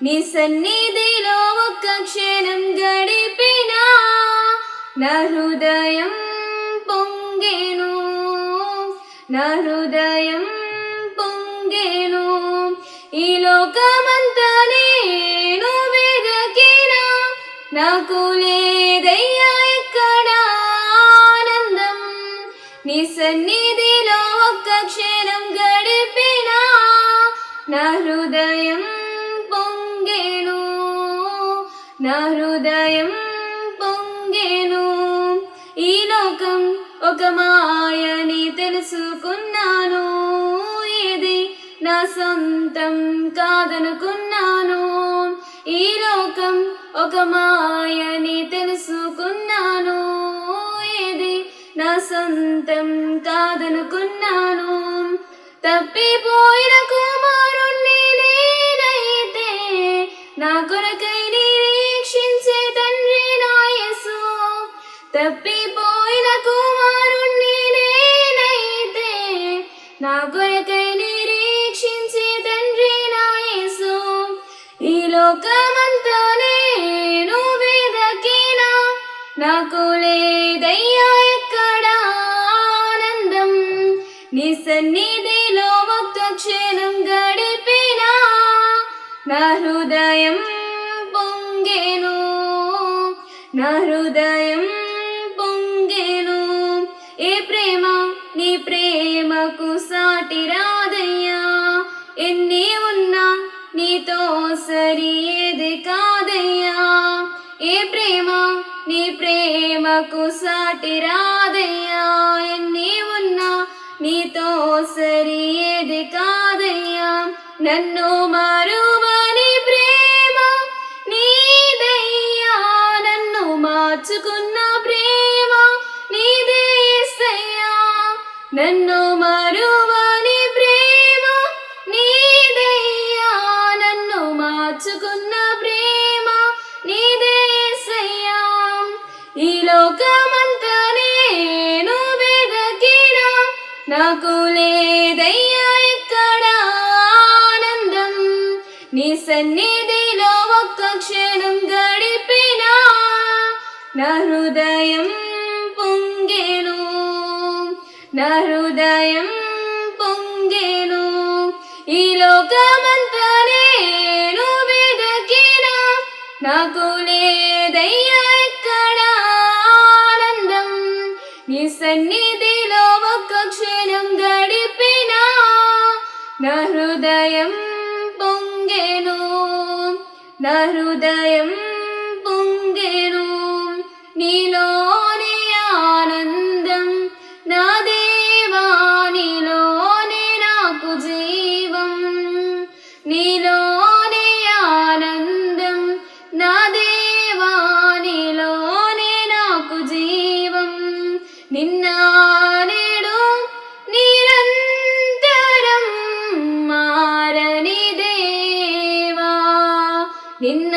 నీ సన్నిధిలో ఒక్క క్షణం గడిపినా నా హృదయం పొంగెను, నా హృదయం పొంగెను. ఈ లోకమంతా నేను వెదకినా నాకు లేదయ్యా ఎక్కడ ఆనందం. నీ సన్నిధిలో ఒక్క క్షణం గడిపినా నా హృదయం పొంగెను, నా హృదయం పొంగెను. ఈ లోకం ఒక మాయని తెలుసుకున్నాను, ఇది నా సొంతం కాదనుకున్నాను. ఈ లోకం ఒక మాయని తెలుసుకున్నాను, ఇది నా సొంతం కాదనుకున్నాను. తప్పిపోయిన కుమారుణ్ణి నేనైతే నా కొరకై నిరీక్షించే తండ్రి నా యేసు. తప్పిపోయిన కుమారుణ్ణి నేనైతే నా కొరకై నిరీక్షించే తండ్రి నా యేసు. ఈ లోకమంతా నేను వెదకినా నాకు లేదయ్యా ఎక్కడ ఆనందం. నీ సన్నిధిలో ఒక్క క్షణం గడిపినా నా హృదయం పొంగెను, నా హృదయం పొంగెను. ఏ ప్రేమ నీ ప్రేమకు సాటి రాదయ్యా, ఎన్ని ఉన్నా నీతో సరి ఏది కాదయ్యా. ఏ ప్రేమ నీ ప్రేమకు సాటి రాదయ్యా, ఎన్ని ఉన్నా నీతో సరి ఏది కాదయ్యా. నన్ను మరువని ప్రేమ నీదయ్యా, నన్ను మార్చుకున్న ప్రేమ నీదే యేసయ్యా. నన్ను మరువని ప్రేమ నీదయ్యా, నన్ను మార్చుకున్న ప్రేమ నీదే యేసయ్యా. ఈ లోకమంతా నేను వెదకినా నాకు లేదయ్యా ఎక్కడ ఆనందం. నీ సన్నిధిలో ఒక్క క్షణం గడిపినా నా హృదయం పొంగెను, నా హృదయం పొంగెను. ఈ లోకమంతా నేను వెదకినా నాకు లేదయ్యా ఎక్కడ ఆనందం. నీ సన్నిధిలో ఒక్క క్షణం గడిపినా నా హృదయం పొంగెను, నా హృదయం పొంగెను. నీలోని ఆనందం నా దేవా, నీలోనే నాకు జీవం. నీలోని ఆనందం నా దేవా, నీలోనే నాకు జీవం. నిన్న నేడు నిరంతరం మారని దేవా, నిన్న